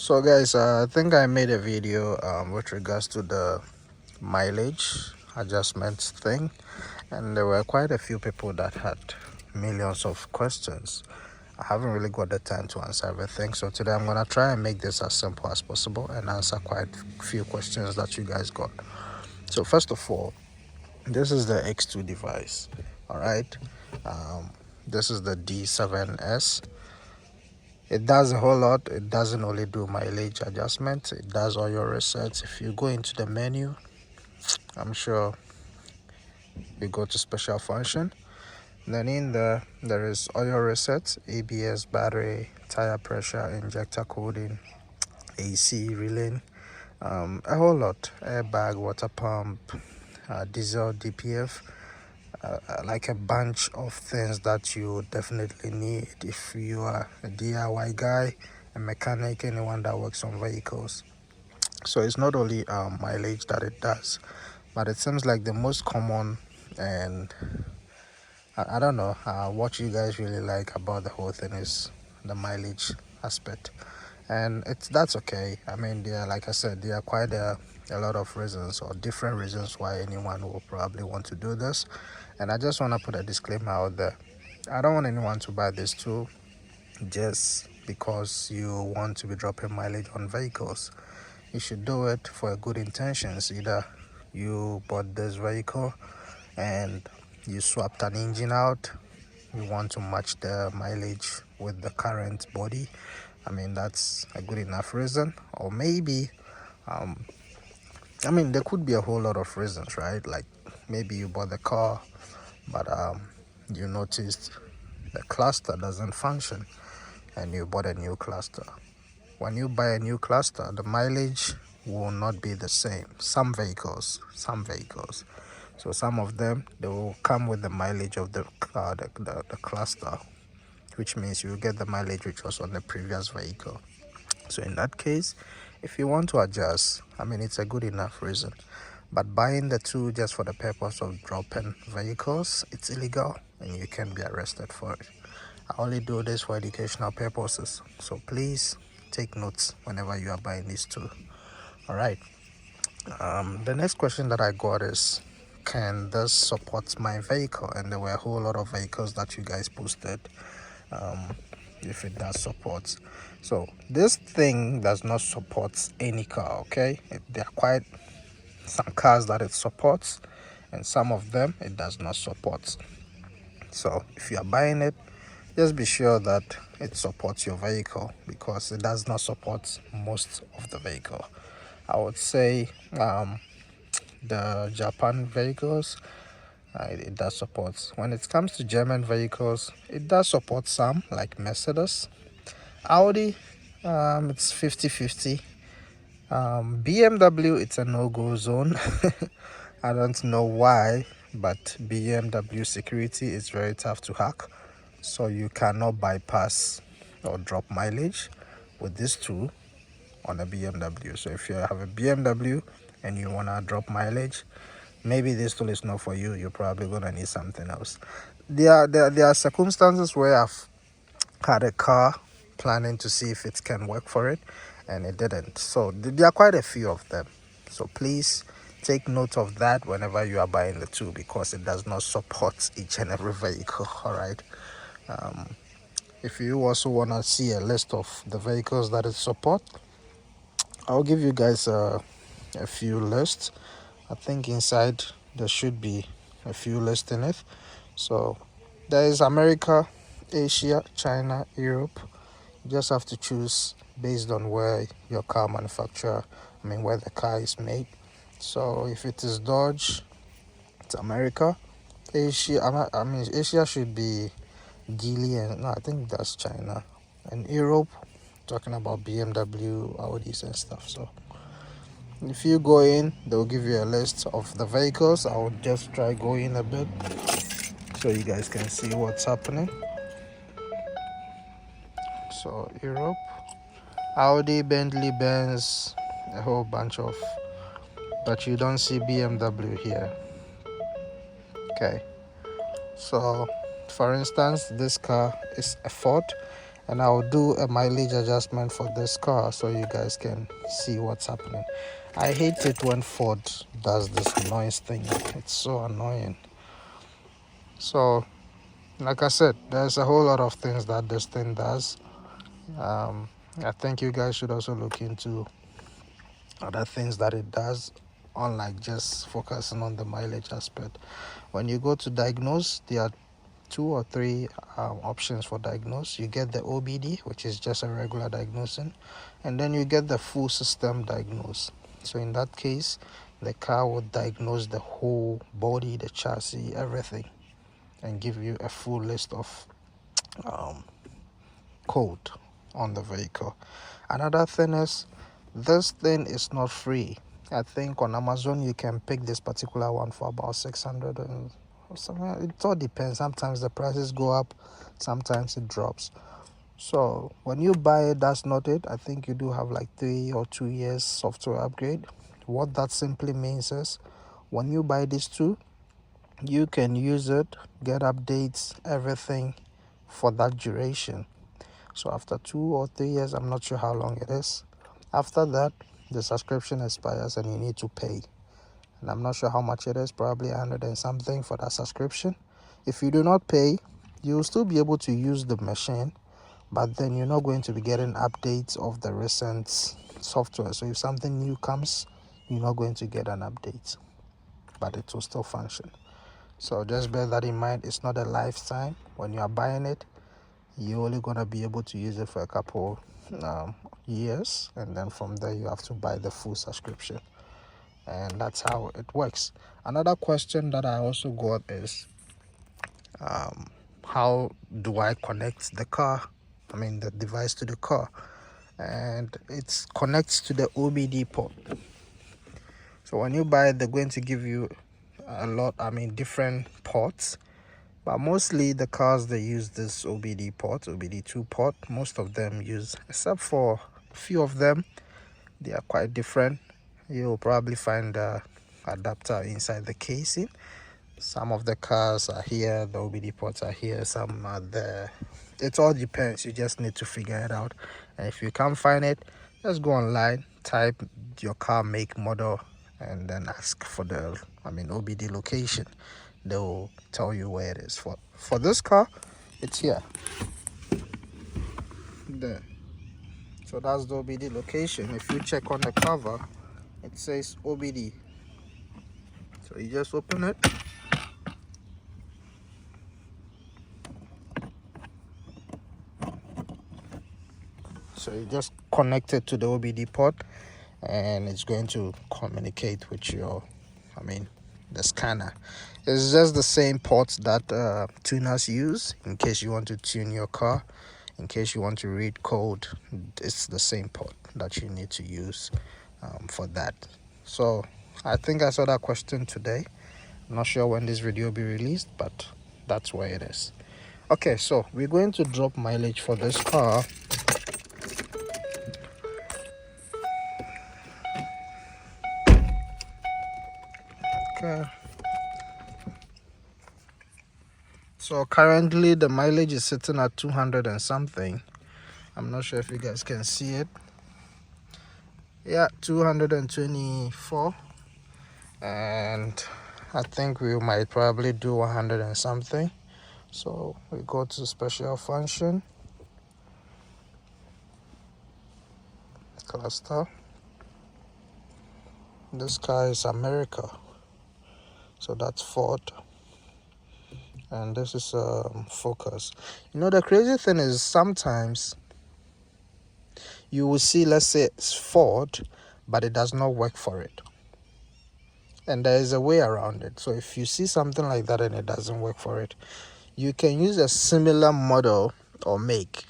So guys, I think I made a video with regards to the mileage adjustment thing, and there were quite a few people that had millions of questions. I haven't really got the time to answer everything, so today I'm gonna try and make this as simple as possible and answer quite a few questions that you guys got. So first of all, this is the X2 device. All right, this is the D7S. It does a whole lot. It doesn't only do mileage adjustment, it does all your resets. If you go into the menu, I'm sure you go to special function, then in there is oil resets, ABS, battery, tire pressure, injector coding, AC, reeling, a whole lot, airbag, water pump, diesel, DPF, like a bunch of things that you definitely need if you are a DIY guy, a mechanic, anyone that works on vehicles. So it's not only mileage that it does, but it seems like the most common, and I don't know what you guys really like about the whole thing is the mileage aspect, and that's okay. I mean, there, like I said, there are quite a lot of reasons or different reasons why anyone will probably want to do this, and I just want to put a disclaimer out there. I don't want anyone to buy this tool just because you want to be dropping mileage on vehicles. You should do it for good intentions. Either you bought this vehicle and you swapped an engine out, you want to match the mileage with the current body. I mean, that's a good enough reason. Or maybe there could be a whole lot of reasons, right? Like maybe you bought the car, but you noticed the cluster doesn't function and you bought a new cluster. When you buy a new cluster, the mileage will not be the same. Some vehicles. So some of them, they will come with the mileage of the cluster, which means you will get the mileage which was on the previous vehicle. So in that case, if you want to adjust, it's a good enough reason. But buying the two just for the purpose of dropping vehicles, it's illegal and you can be arrested for it. I only do this for educational purposes. So please take notes whenever you are buying these two. All right. The next question that I got is, can this support my vehicle? And there were a whole lot of vehicles that you guys posted. If it does support. So this thing does not support any car, okay? There are quite some cars that it supports, and some of them it does not support. So if you are buying it, just be sure that it supports your vehicle, because it does not support most of the vehicle. I would say the Japan vehicles, it does support. When it comes to German vehicles, it does support some, like Mercedes. Audi, it's 50-50. BMW, it's a no-go zone. I don't know why, but BMW security is very tough to hack, so you cannot bypass or drop mileage with this tool on a BMW. So if you have a BMW and you want to drop mileage, maybe this tool is not for you. You're probably going to need something else. There are circumstances where I've had a car planning to see if it can work for it, and it didn't. So there are quite a few of them. So please take note of that whenever you are buying the tool, because it does not support each and every vehicle. All right. If you also want to see a list of the vehicles that it support, I'll give you guys a few lists. I think inside there should be a few lists in it. So there is America, Asia, China, Europe. You just have to choose based on where your car manufacturer, where the car is made. So if it is Dodge, it's America. Asia, Asia should be Geely, and no, I think that's China. And Europe, talking about BMW, Audis and stuff. So if you go in, they'll give you a list of the vehicles. I will just try going a bit so you guys can see what's happening. So Europe, Audi, Bentley, Benz, a whole bunch of, but you don't see BMW here. Okay, so for instance, this car is a Ford, and I'll do a mileage adjustment for this car so you guys can see what's happening. I hate it when Ford does this noise thing. It's so annoying. So like I said, there's a whole lot of things that this thing does. I think you guys should also look into other things that it does, unlike just focusing on the mileage aspect. When you go to diagnose, there are 2 or 3 options for diagnose. You get the OBD, which is just a regular diagnosing, and then you get the full system diagnose. So in that case, the car will diagnose the whole body, the chassis, everything, and give you a full list of code on the vehicle. Another thing is, this thing is not free. I think on Amazon you can pick this particular one for about 600 and something. It all depends. Sometimes the prices go up, sometimes it drops. So when you buy it, that's not it. I think you do have like 3 or 2 years software upgrade. What that simply means is, when you buy these two, you can use it, get updates, everything for that duration. So after 2 or 3 years, I'm not sure how long it is, after that the subscription expires and you need to pay. And I'm not sure how much it is, probably 100 and something for that subscription. If you do not pay, you'll still be able to use the machine, but then you're not going to be getting updates of the recent software. So if something new comes, you're not going to get an update, but it will still function. So just bear that in mind. It's not a lifetime. When you are buying it, you're only going to be able to use it for a couple years, and then from there you have to buy the full subscription, and that's how it works. Another question that I also got is, how do I connect the device to the car? And it connects to the OBD port. So when you buy it, they're going to give you different ports, but mostly the cars, they use this OBD port, OBD2 port. Most of them use, except for a few of them, they are quite different. You'll probably find the adapter inside the casing. Some of the cars are here, the OBD ports are here, some are there. It all depends. You just need to figure it out. And if you can't find it, just go online, type your car make, model, and then ask for the OBD location. They'll tell you where it is. For this car, it's here, there. So that's the OBD location. If you check on the cover, it says OBD. So you just open it. So you just connect it to the OBD port, and it's going to communicate with your, the scanner. It's just the same ports that tuners use in case you want to tune your car, in case you want to read code. It's the same port that you need to use for that. So I think I saw that question today. I'm not sure when this video will be released, but that's where it is. Okay, so we're going to drop mileage for this car. Okay. So currently the mileage is sitting at 200 and something. I'm not sure if you guys can see it. Yeah, 224. And I think we might probably do 100 and something. So we go to special function, cluster. This car is America, so that's Ford, and this is Focus. The crazy thing is, sometimes you will see, let's say it's Ford, but it does not work for it, and there is a way around it. So if you see something like that and it doesn't work for it, you can use a similar model or make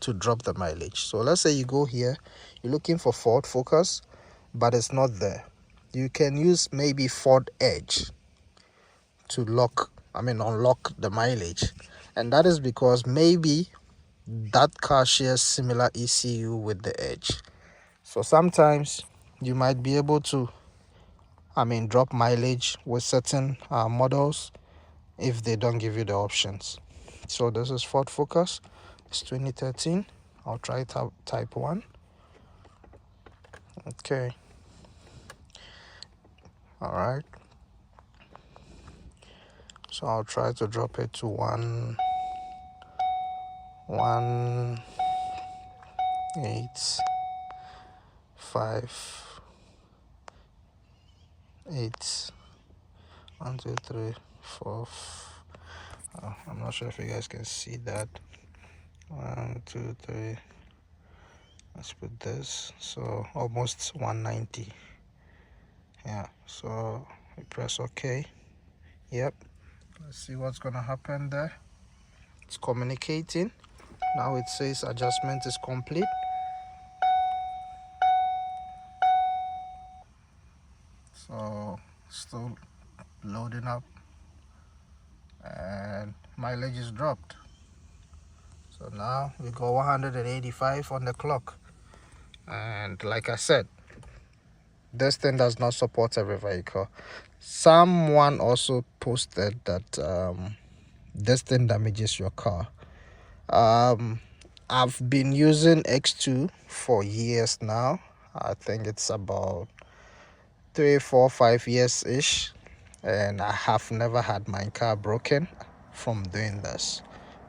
to drop the mileage. So let's say you go here, you're looking for Ford Focus, but it's not there. You can use maybe Ford Edge to unlock the mileage, and that is because maybe that car shares similar ECU with the Edge. So sometimes you might be able to drop mileage with certain models if they don't give you the options. So this is Ford Focus. It's 2013. I'll try type 1. Okay. Alright. So I'll try to drop it to 1, 8, 5, 8, 1, 2, 3, 4. I'm not sure if you guys can see that. 1, 2, 3. Let's put this. So almost 190. Yeah. So we press OK. Yep. Let's see what's gonna happen there. It's communicating. Now it says adjustment is complete. So still loading up, and mileage is dropped. So now we go 185 on the clock. And like I said, this thing does not support every vehicle. Someone also posted that this thing damages your car. I've been using X2 for years now. I think it's about 3, 4, 5 years ish, and I have never had my car broken from doing this.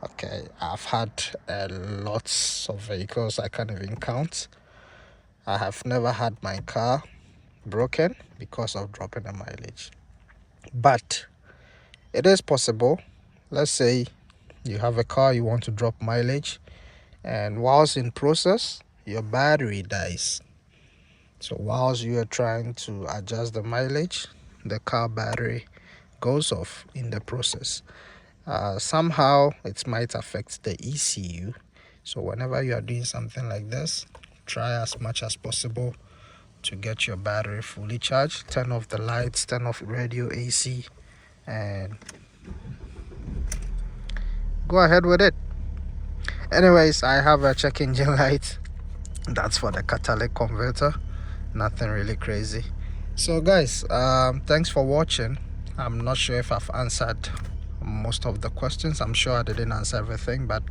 Okay, I've had lots of vehicles I can't even count. I have never had my car broken because of dropping the mileage. But it is possible. Let's say you have a car, you want to drop mileage, and whilst in process your battery dies. So whilst you are trying to adjust the mileage, the car battery goes off in the process. Somehow it might affect the ECU. So whenever you are doing something like this, try as much as possible to get your battery fully charged. Turn off the lights, turn off radio, AC, and go ahead with it. Anyways, I have a check engine light. That's for the catalytic converter. Nothing really crazy. So guys, thanks for watching. I'm not sure if I've answered most of the questions. I'm sure I didn't answer everything, but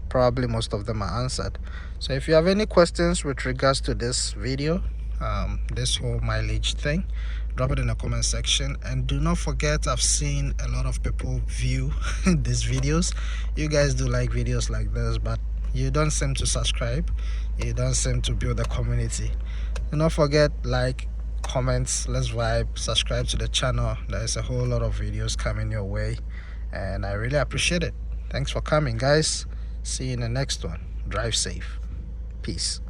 probably most of them are answered. So if you have any questions with regards to this video, this whole mileage thing, drop it in the comment section. And do not forget, I've seen a lot of people view these videos. You guys do like videos like this, but you don't seem to subscribe. You don't seem to build a community. Do not forget, like, comments, let's vibe, subscribe to the channel. There's a whole lot of videos coming your way, and I really appreciate it. Thanks for coming, guys. See you in the next one. Drive safe. Peace.